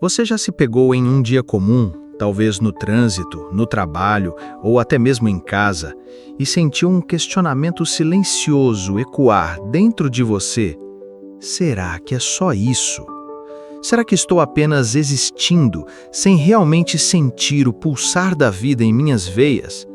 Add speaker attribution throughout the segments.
Speaker 1: Você já se pegou em um dia comum, talvez no trânsito, no trabalho ou até mesmo em casa, e sentiu um questionamento silencioso ecoar dentro de você? Será que é só isso? Será que estou apenas existindo, sem realmente sentir o pulsar da vida em minhas veias?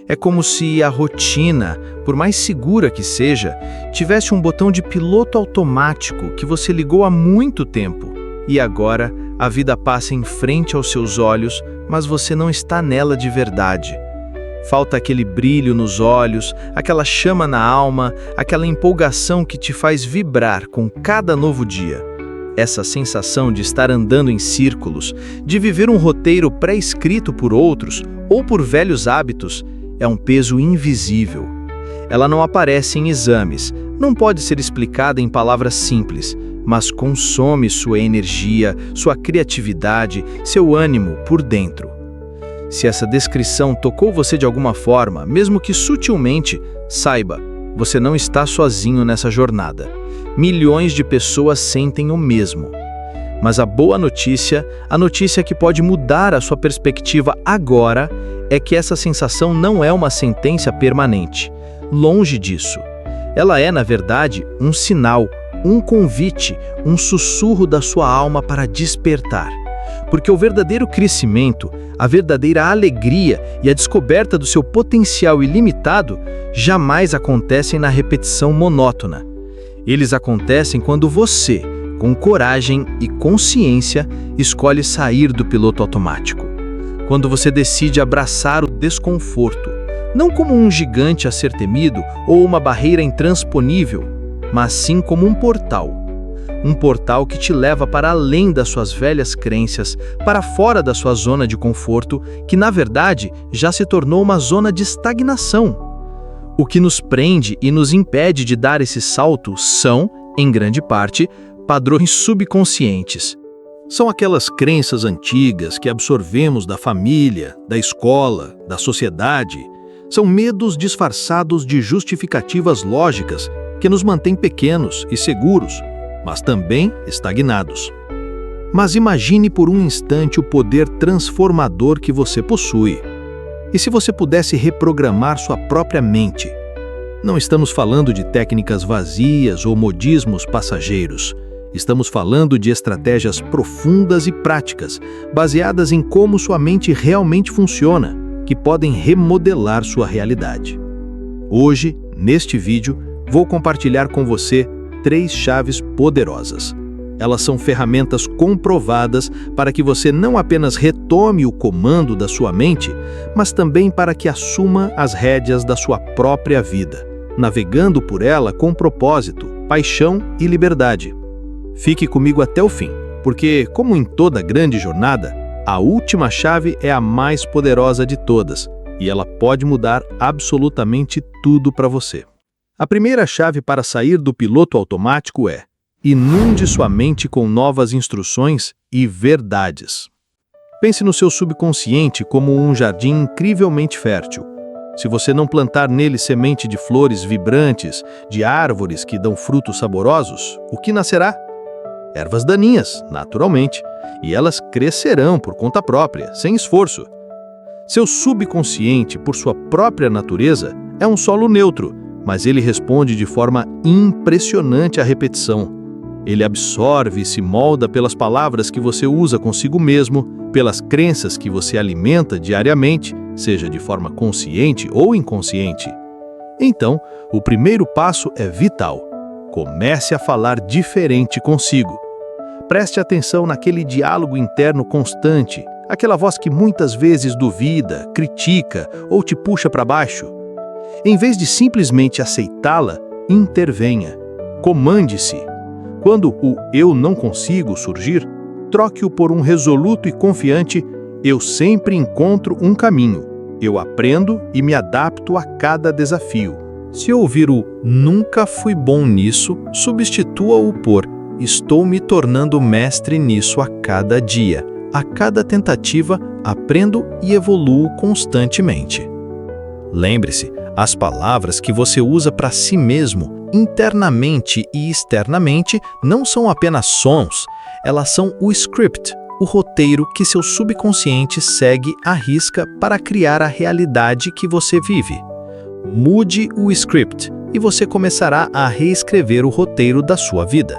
Speaker 1: É como se a rotina, por mais segura que seja, tivesse um botão de piloto automático que você ligou há muito tempo, e agora a vida passa em frente aos seus olhos, mas você não está nela de verdade. Falta aquele brilho nos olhos, aquela chama na alma, aquela empolgação que te faz vibrar com cada novo dia. Essa sensação de estar andando em círculos, de viver um roteiro pré-escrito por outros ou por velhos hábitos, é um peso invisível. Ela não aparece em exames, não pode ser explicada em palavras simples, mas consome sua energia, sua criatividade, seu ânimo por dentro. Se essa descrição tocou você de alguma forma, mesmo que sutilmente, saiba, você não está sozinho nessa jornada. Milhões de pessoas sentem o mesmo. Mas a boa notícia, a notícia que pode mudar a sua perspectiva agora, é que essa sensação não é uma sentença permanente. Longe disso. Ela é, na verdade, um sinal, um convite, um sussurro da sua alma para despertar. Porque o verdadeiro crescimento, a verdadeira alegria e a descoberta do seu potencial ilimitado jamais acontecem na repetição monótona. Eles acontecem quando você, com coragem e consciência, escolhe sair do piloto automático. Quando você decide abraçar o desconforto, não como um gigante a ser temido ou uma barreira intransponível, mas sim como um portal. Um portal que te leva para além das suas velhas crenças, para fora da sua zona de conforto, que na verdade já se tornou uma zona de estagnação. O que nos prende e nos impede de dar esse salto são, em grande parte, padrões subconscientes. São aquelas crenças antigas que absorvemos da família, da escola, da sociedade. São medos disfarçados de justificativas lógicas que nos mantêm pequenos e seguros, mas também estagnados. Mas imagine por um instante o poder transformador que você possui. E se você pudesse reprogramar sua própria mente? Não estamos falando de técnicas vazias ou modismos passageiros. Estamos falando de estratégias profundas e práticas, baseadas em como sua mente realmente funciona, que podem remodelar sua realidade. Hoje, neste vídeo, vou compartilhar com você 3 chaves poderosas. Elas são ferramentas comprovadas para que você não apenas retome o comando da sua mente, mas também para que assuma as rédeas da sua própria vida, navegando por ela com propósito, paixão e liberdade. Fique comigo até o fim, porque, como em toda grande jornada, a última chave é a mais poderosa de todas, e ela pode mudar absolutamente tudo para você. A primeira chave para sair do piloto automático é: inunde sua mente com novas instruções e verdades. Pense no seu subconsciente como um jardim incrivelmente fértil. Se você não plantar nele semente de flores vibrantes, de árvores que dão frutos saborosos, o que nascerá? Ervas daninhas, naturalmente, e elas crescerão por conta própria, sem esforço. Seu subconsciente, por sua própria natureza, é um solo neutro, mas ele responde de forma impressionante à repetição. Ele absorve e se molda pelas palavras que você usa consigo mesmo, pelas crenças que você alimenta diariamente, seja de forma consciente ou inconsciente. Então, o primeiro passo é vital. Comece a falar diferente consigo. Preste atenção naquele diálogo interno constante, aquela voz que muitas vezes duvida, critica ou te puxa para baixo. Em vez de simplesmente aceitá-la, intervenha. Comande-se. Quando o "eu não consigo" surgir, troque-o por um resoluto e confiante "eu sempre encontro um caminho. Eu aprendo e me adapto a cada desafio." Se ouvir o "nunca fui bom nisso", substitua-o por "estou me tornando mestre nisso a cada dia. A cada tentativa, aprendo e evoluo constantemente." Lembre-se, as palavras que você usa para si mesmo, internamente e externamente, não são apenas sons, elas são o script, o roteiro que seu subconsciente segue à risca para criar a realidade que você vive. Mude o script e você começará a reescrever o roteiro da sua vida.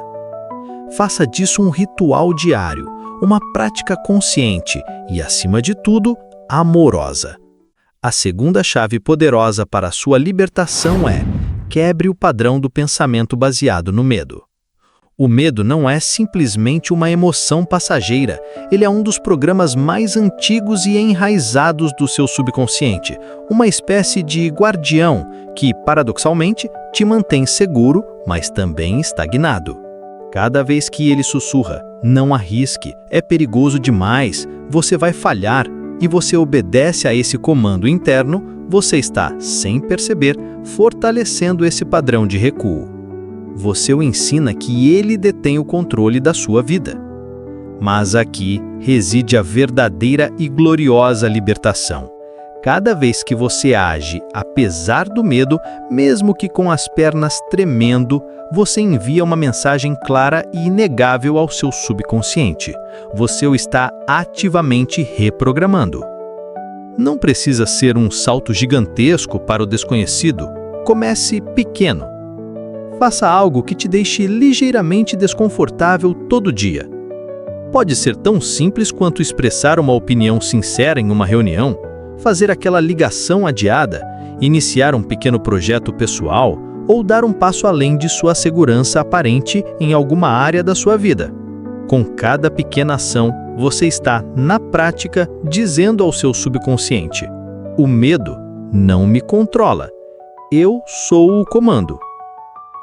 Speaker 1: Faça disso um ritual diário, uma prática consciente e, acima de tudo, amorosa. A segunda chave poderosa para a sua libertação é: quebre o padrão do pensamento baseado no medo. O medo não é simplesmente uma emoção passageira, ele é um dos programas mais antigos e enraizados do seu subconsciente, uma espécie de guardião que, paradoxalmente, te mantém seguro, mas também estagnado. Cada vez que ele sussurra, não arrisque, é perigoso demais, você vai falhar, e você obedece a esse comando interno, você está, sem perceber, fortalecendo esse padrão de recuo. Você o ensina que ele detém o controle da sua vida. Mas aqui reside a verdadeira e gloriosa libertação. Cada vez que você age apesar do medo, mesmo que com as pernas tremendo, você envia uma mensagem clara e inegável ao seu subconsciente. Você o está ativamente reprogramando. Não precisa ser um salto gigantesco para o desconhecido. Comece pequeno. Faça algo que te deixe ligeiramente desconfortável todo dia. Pode ser tão simples quanto expressar uma opinião sincera em uma reunião, fazer aquela ligação adiada, iniciar um pequeno projeto pessoal ou dar um passo além de sua segurança aparente em alguma área da sua vida. Com cada pequena ação, você está, na prática, dizendo ao seu subconsciente: o medo não me controla, eu sou o comando.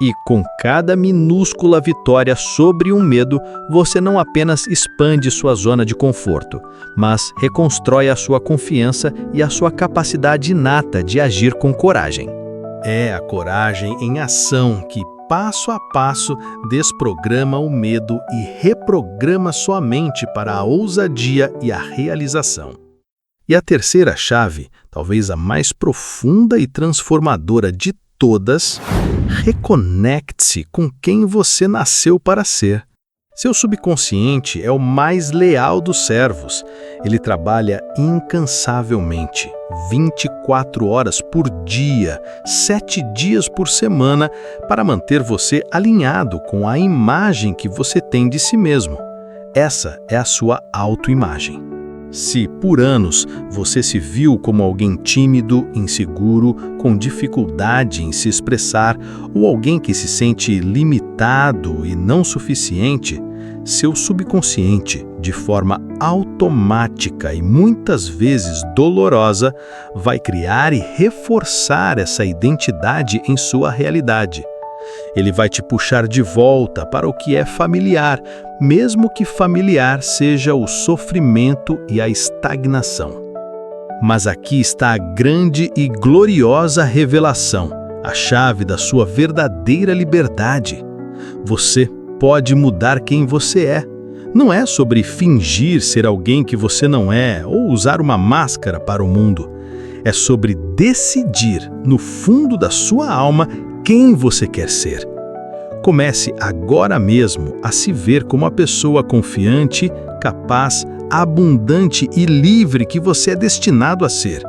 Speaker 1: E com cada minúscula vitória sobre um medo, você não apenas expande sua zona de conforto, mas reconstrói a sua confiança e a sua capacidade inata de agir com coragem. É a coragem em ação que, passo a passo, desprograma o medo e reprograma sua mente para a ousadia e a realização. E a terceira chave, talvez a mais profunda e transformadora de todas: reconecte-se com quem você nasceu para ser. Seu subconsciente é o mais leal dos servos. Ele trabalha incansavelmente, 24 horas por dia, 7 dias por semana, para manter você alinhado com a imagem que você tem de si mesmo. Essa é a sua autoimagem. Se, por anos, você se viu como alguém tímido, inseguro, com dificuldade em se expressar, ou alguém que se sente limitado e não suficiente, seu subconsciente, de forma automática e muitas vezes dolorosa, vai criar e reforçar essa identidade em sua realidade. Ele vai te puxar de volta para o que é familiar, mesmo que familiar seja o sofrimento e a estagnação. Mas aqui está a grande e gloriosa revelação, a chave da sua verdadeira liberdade. Você pode mudar quem você é. Não é sobre fingir ser alguém que você não é ou usar uma máscara para o mundo. É sobre decidir, no fundo da sua alma, quem você quer ser. Comece agora mesmo a se ver como a pessoa confiante, capaz, abundante e livre que você é destinado a ser.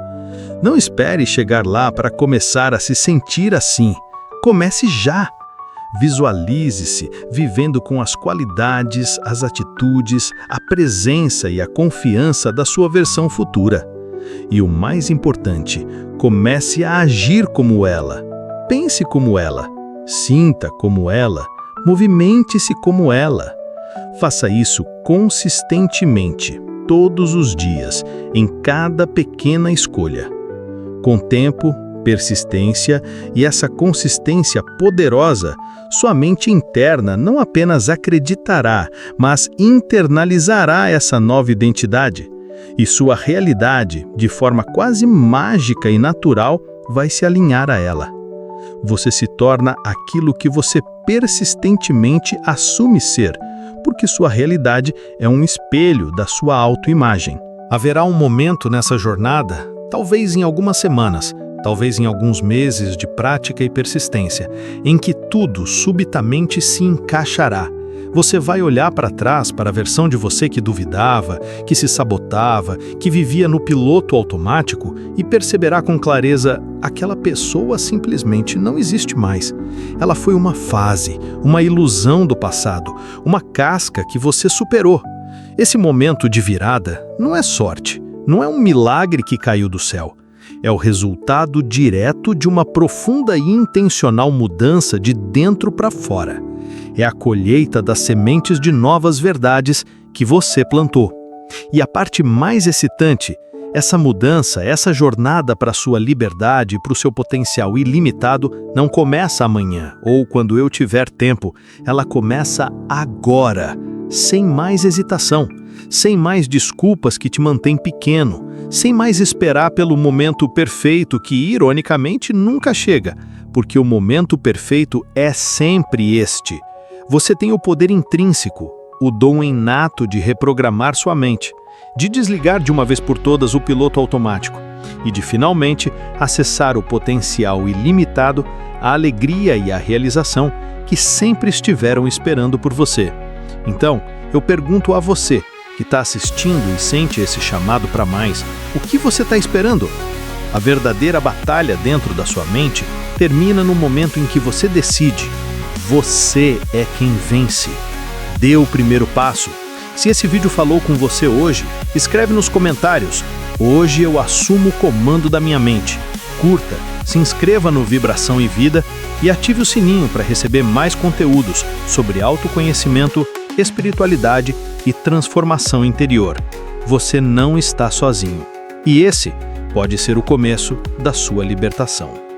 Speaker 1: Não espere chegar lá para começar a se sentir assim. Comece já. Visualize-se vivendo com as qualidades, as atitudes, a presença e a confiança da sua versão futura. E o mais importante, comece a agir como ela. Pense como ela, sinta como ela, movimente-se como ela. Faça isso consistentemente, todos os dias, em cada pequena escolha. Com tempo, persistência e essa consistência poderosa, sua mente interna não apenas acreditará, mas internalizará essa nova identidade. E sua realidade, de forma quase mágica e natural, vai se alinhar a ela. Você se torna aquilo que você persistentemente assume ser, porque sua realidade é um espelho da sua autoimagem. Haverá um momento nessa jornada, talvez em algumas semanas, talvez em alguns meses de prática e persistência, em que tudo subitamente se encaixará.
Speaker 2: Você vai olhar para trás para a versão de você que duvidava, que se sabotava, que vivia no piloto automático e perceberá com clareza: aquela pessoa simplesmente não existe mais. Ela foi uma fase, uma ilusão do passado, uma casca que você superou. Esse momento de virada não é sorte, não é um milagre que caiu do céu. É o resultado direto de uma profunda e intencional mudança de dentro para fora. É a colheita das sementes de novas verdades que você plantou. E a parte mais excitante, essa mudança, essa jornada para a sua liberdade e para o seu potencial ilimitado não começa amanhã ou quando eu tiver tempo. Ela começa agora, sem mais hesitação, sem mais desculpas que te mantêm pequeno, sem mais esperar pelo momento perfeito que, ironicamente, nunca chega, porque o momento perfeito é sempre este. Você tem o poder intrínseco, o dom inato de reprogramar sua mente, de desligar de uma vez por todas o piloto automático e de finalmente acessar o potencial ilimitado, a alegria e a realização que sempre estiveram esperando por você. Então, eu pergunto a você, que está assistindo e sente esse chamado para mais, o que você está esperando? A verdadeira batalha dentro da sua mente termina no momento em que você decide. Você é quem vence. Dê o primeiro passo. Se esse vídeo falou com você hoje, escreve nos comentários: hoje eu assumo o comando da minha mente. Curta, se inscreva no Vibração e Vida e ative o sininho para receber mais conteúdos sobre autoconhecimento, espiritualidade e transformação interior. Você não está sozinho. E esse pode ser o começo da sua libertação.